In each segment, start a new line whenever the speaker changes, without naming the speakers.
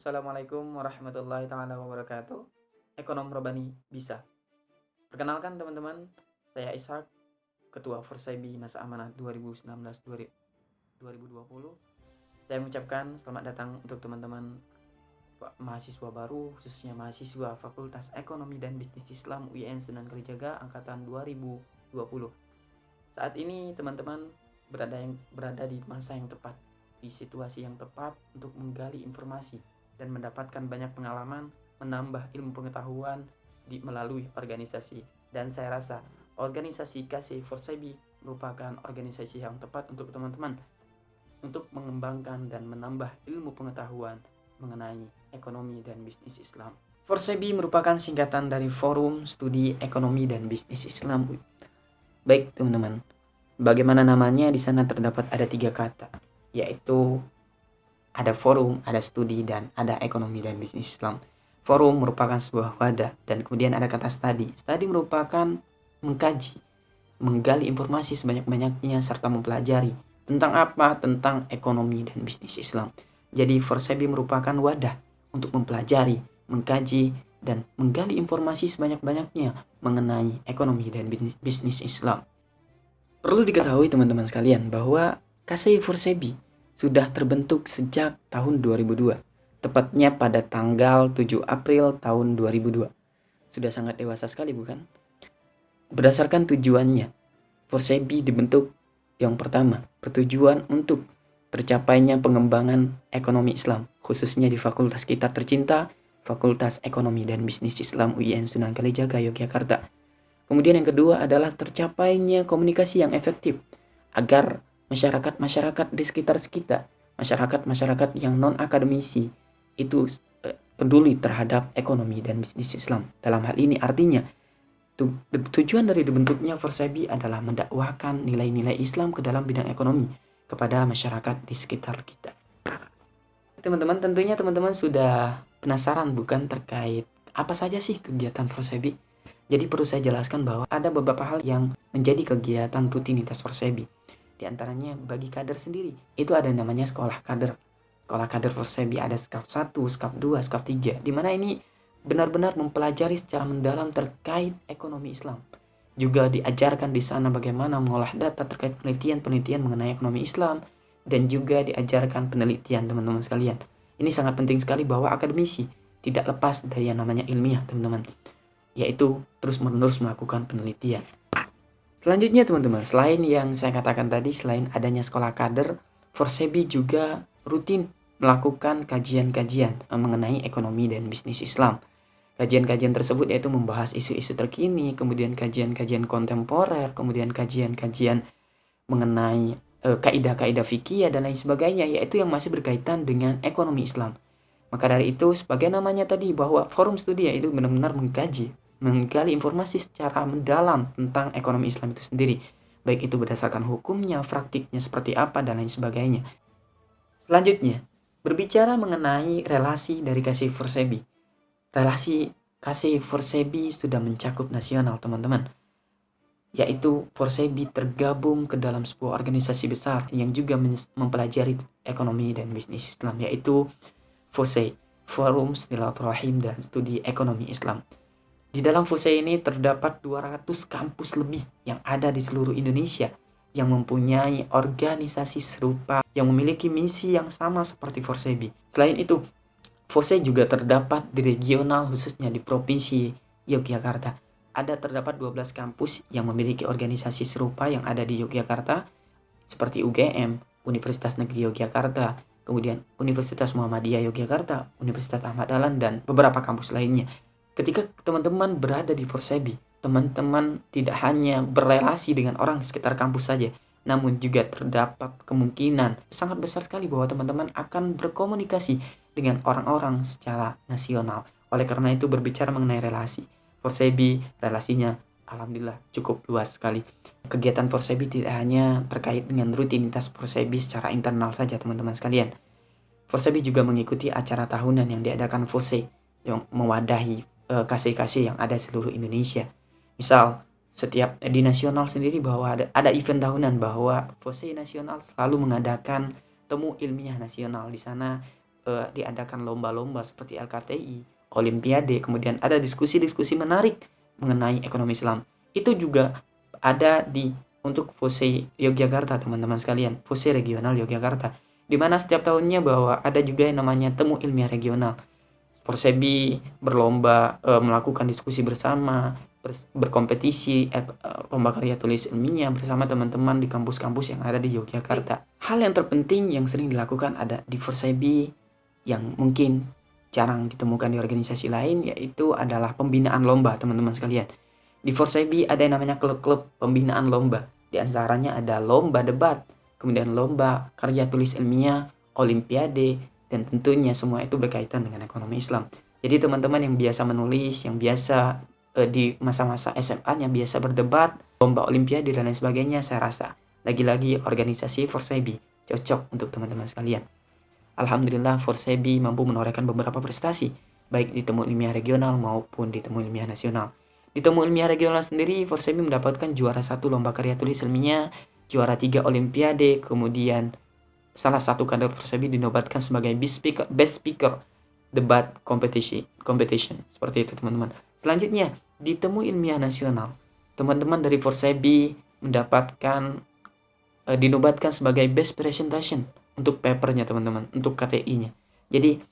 Assalamualaikum warahmatullahi taala wabarakatuh. Ekonom Robani bisa. Perkenalkan teman-teman, saya Ishak, Ketua Forsebi Masa Amanah 2019-2020. Saya mengucapkan selamat datang untuk teman-teman mahasiswa baru, khususnya mahasiswa Fakultas Ekonomi dan Bisnis Islam UIN Sunan Kalijaga angkatan 2020. Saat ini teman-teman berada di masa yang tepat, di situasi yang tepat untuk menggali informasi dan mendapatkan banyak pengalaman, menambah ilmu pengetahuan melalui organisasi. Dan saya rasa organisasi KC Forsebi merupakan organisasi yang tepat untuk teman-teman untuk mengembangkan dan menambah ilmu pengetahuan mengenai ekonomi dan bisnis Islam. Forsebi merupakan singkatan dari Forum Studi Ekonomi dan Bisnis Islam. Baik teman-teman, bagaimana namanya di sana terdapat ada 3 kata, yaitu ada forum, ada studi, dan ada ekonomi dan bisnis Islam. Forum merupakan sebuah wadah, dan kemudian ada kata study. Study merupakan mengkaji, menggali informasi sebanyak-banyaknya, serta mempelajari tentang apa? Tentang ekonomi dan bisnis Islam. Jadi Forsebi merupakan wadah untuk mempelajari, mengkaji, dan menggali informasi sebanyak-banyaknya mengenai ekonomi dan bisnis Islam. Perlu diketahui teman-teman sekalian bahwa KCI Forsebi sudah terbentuk sejak tahun 2002, tepatnya pada tanggal 7 April tahun 2002. Sudah sangat dewasa sekali, bukan? Berdasarkan tujuannya, Forsebi dibentuk yang pertama, bertujuan untuk tercapainya pengembangan ekonomi Islam, khususnya di fakultas kita tercinta, Fakultas Ekonomi dan Bisnis Islam UIN Sunan Kalijaga, Yogyakarta. Kemudian yang kedua adalah tercapainya komunikasi yang efektif agar masyarakat-masyarakat di sekitar kita, masyarakat-masyarakat yang non-akademisi itu peduli terhadap ekonomi dan bisnis Islam. Dalam hal ini artinya tujuan dari dibentuknya Forsebi adalah mendakwahkan nilai-nilai Islam ke dalam bidang ekonomi kepada masyarakat di sekitar kita. Teman-teman, tentunya teman-teman sudah penasaran bukan terkait apa saja sih kegiatan Forsebi? Jadi perlu saya jelaskan bahwa ada beberapa hal yang menjadi kegiatan rutinitas Forsebi. Di antaranya bagi kader sendiri, itu ada namanya sekolah kader. Sekolah kader Forsebi ada SKAF 1, SKAF 2, SKAF 3, di mana ini benar-benar mempelajari secara mendalam terkait ekonomi Islam. Juga diajarkan di sana bagaimana mengolah data terkait penelitian-penelitian mengenai ekonomi Islam, dan juga diajarkan penelitian teman-teman sekalian. Ini sangat penting sekali bahwa akademisi tidak lepas dari yang namanya ilmiah teman-teman, yaitu terus-menerus melakukan penelitian. Selanjutnya teman-teman, selain yang saya katakan tadi, selain adanya sekolah kader, Forsebi juga rutin melakukan kajian-kajian mengenai ekonomi dan bisnis Islam. Kajian-kajian tersebut yaitu membahas isu-isu terkini, kemudian kajian-kajian kontemporer, kemudian kajian-kajian mengenai kaidah-kaidah fikih dan lain sebagainya, yaitu yang masih berkaitan dengan ekonomi Islam. Maka dari itu, sebagai namanya tadi bahwa forum studi itu benar-benar menggali informasi secara mendalam tentang ekonomi Islam itu sendiri, baik itu berdasarkan hukumnya, praktiknya seperti apa, dan lain sebagainya. Selanjutnya, berbicara mengenai relasi dari KCI Forsebi. Relasi KCI Forsebi sudah mencakup nasional, teman-teman. Yaitu Forsebi tergabung ke dalam sebuah organisasi besar yang juga mempelajari ekonomi dan bisnis Islam, yaitu FOSE, Forum Silaturahim dan Studi Ekonomi Islam. Di dalam FOSE ini terdapat 200 kampus lebih yang ada di seluruh Indonesia yang mempunyai organisasi serupa yang memiliki misi yang sama seperti Forsebi. Selain itu, FOSE juga terdapat di regional khususnya di Provinsi Yogyakarta. Terdapat 12 kampus yang memiliki organisasi serupa yang ada di Yogyakarta seperti UGM, Universitas Negeri Yogyakarta, kemudian Universitas Muhammadiyah Yogyakarta, Universitas Ahmad Dahlan, dan beberapa kampus lainnya. Ketika teman-teman berada di Forsebi, teman-teman tidak hanya berrelasi dengan orang sekitar kampus saja, namun juga terdapat kemungkinan sangat besar sekali bahwa teman-teman akan berkomunikasi dengan orang-orang secara nasional. Oleh karena itu, berbicara mengenai relasi, Forsebi relasinya alhamdulillah cukup luas sekali. Kegiatan Forsebi tidak hanya terkait dengan rutinitas Forsebi secara internal saja teman-teman sekalian. Forsebi juga mengikuti acara tahunan yang diadakan FOSE yang mewadahi KC-KC yang ada seluruh Indonesia. Misal setiap di nasional sendiri bahwa ada event tahunan bahwa FOSE nasional selalu mengadakan temu ilmiah nasional. Di sana diadakan lomba-lomba seperti LKTI, Olimpiade, kemudian ada diskusi-diskusi menarik mengenai ekonomi Islam. Itu juga ada untuk FOSE Yogyakarta, teman-teman sekalian, FOSE Regional Yogyakarta, di mana setiap tahunnya bahwa ada juga yang namanya temu ilmiah regional. Forsebi berlomba melakukan diskusi bersama, berkompetisi, lomba karya tulis ilmiah bersama teman-teman di kampus-kampus yang ada di Yogyakarta. Hal yang terpenting yang sering dilakukan ada di Forsebi yang mungkin jarang ditemukan di organisasi lain, yaitu adalah pembinaan lomba, teman-teman sekalian. Di Forsebi ada yang namanya klub-klub pembinaan lomba. Di antaranya ada lomba debat, kemudian lomba karya tulis ilmiah, olimpiade, dan tentunya semua itu berkaitan dengan ekonomi Islam. Jadi teman-teman yang biasa menulis, yang biasa di masa-masa SMA-nya biasa berdebat, lomba olimpiade dan lain sebagainya, saya rasa lagi-lagi organisasi Forsebi cocok untuk teman-teman sekalian. Alhamdulillah Forsebi mampu menorehkan beberapa prestasi, baik di temu ilmiah regional maupun di temu ilmiah nasional. Di temu ilmiah regional sendiri, Forsebi mendapatkan juara 1 lomba karya tulis ilmiah, juara 3 olimpiade, kemudian salah satu kader Forsebi dinobatkan sebagai best speaker debat competition. Seperti itu, teman-teman. Selanjutnya, di temu ilmiah nasional, teman-teman dari Forsebi mendapatkan dinobatkan sebagai best presentation untuk papernya, teman-teman, untuk KTI-nya. Jadi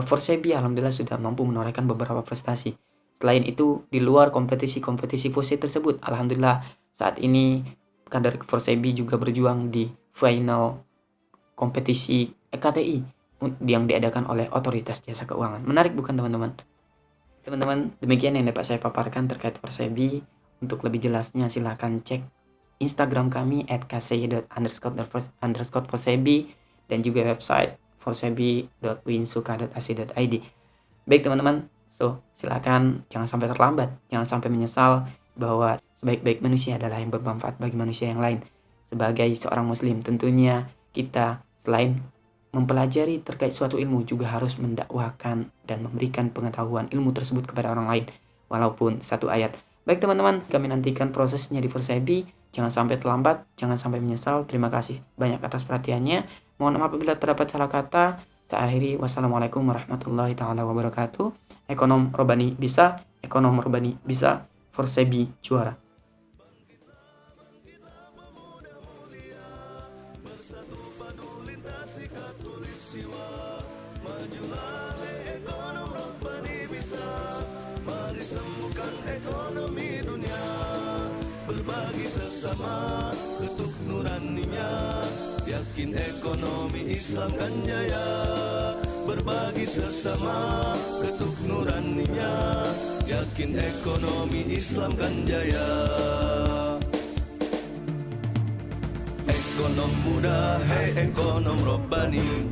Forsebi alhamdulillah sudah mampu menorehkan beberapa prestasi. Selain itu, di luar kompetisi-kompetisi FOSE tersebut, alhamdulillah saat ini kader Forsebi juga berjuang di final kompetisi KTI yang diadakan oleh Otoritas Jasa Keuangan. Menarik bukan, teman-teman? Teman-teman, demikian yang dapat saya paparkan terkait Forsebi. Untuk lebih jelasnya silahkan cek Instagram kami @kasey__forsebi dan juga website forsebi.winsuka.ac.id. Baik, teman-teman, silakan jangan sampai terlambat, jangan sampai menyesal bahwa sebaik-baik manusia adalah yang bermanfaat bagi manusia yang lain. Sebagai seorang muslim, tentunya kita selain mempelajari terkait suatu ilmu juga harus mendakwahkan dan memberikan pengetahuan ilmu tersebut kepada orang lain, walaupun satu ayat. Baik, teman-teman, kami nantikan prosesnya di Forsebi. Jangan sampai terlambat, jangan sampai menyesal. Terima kasih banyak atas perhatiannya. Mohon maaf apabila terdapat salah kata. Saya akhiri. Wassalamualaikum warahmatullahi taala wabarakatuh. Ekonom Robani bisa, Forsebi juara.
Mari sembuhkan ekonomi dunia, berbagi sesama ketuk nuraninya, yakin ekonomi Islam kan jaya. Berbagi sesama ketuk nuraninya, yakin ekonomi Islam kan jaya. Ekonom muda, hey ekonom Robbani.